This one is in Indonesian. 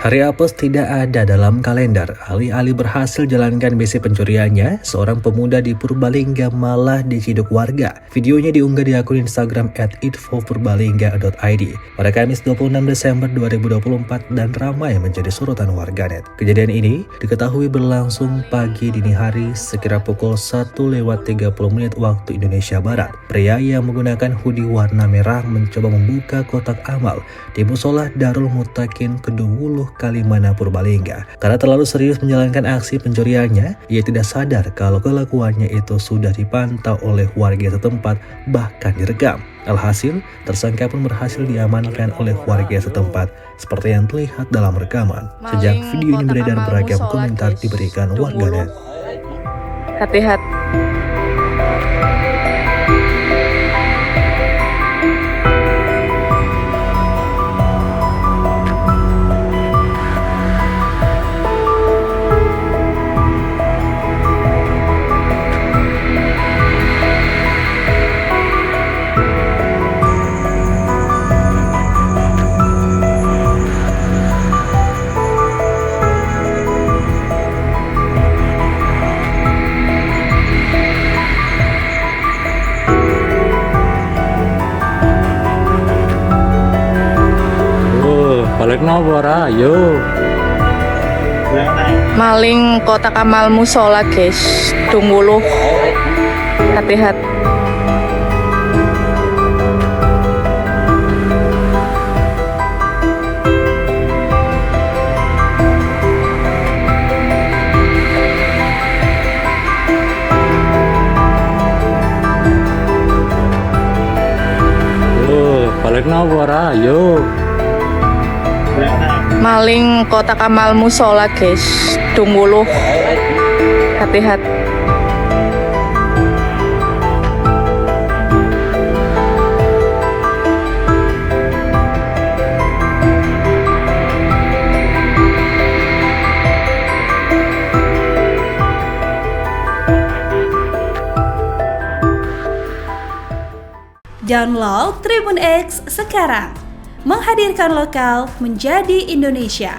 Hari apes tidak ada dalam kalender. Alih-alih berhasil jalankan misi pencuriannya, seorang pemuda di Purbalingga malah diciduk warga. Videonya diunggah di akun Instagram @infopurbalingga.id pada Kamis 26 Desember 2024 dan ramai menjadi sorotan warganet. Kejadian ini diketahui berlangsung pagi dini hari sekitar pukul 1:30 waktu Indonesia Barat. Pria yang menggunakan hoodie warna merah mencoba membuka kotak amal di musola Darul Mutakin Kedunguluh Kalimana Purbalingga. Karena terlalu serius menjalankan aksi pencuriannya, ia tidak sadar kalau kelakuannya itu sudah dipantau oleh warga setempat, bahkan direkam. Alhasil, tersangka pun berhasil diamankan oleh warga setempat seperti yang terlihat dalam rekaman. Sejak video ini beredar, beragam komentar diberikan warganet. Hati-hati. Balik nopo ra, yo. Maling kotak amal musola, guys. Dungguluh. Hati-hati. Balik nopo ra, yo. Maling kotak amal musola, guys. Dungguluh. Hati-hati. Download Tribun X sekarang, menghadirkan lokal menjadi Indonesia.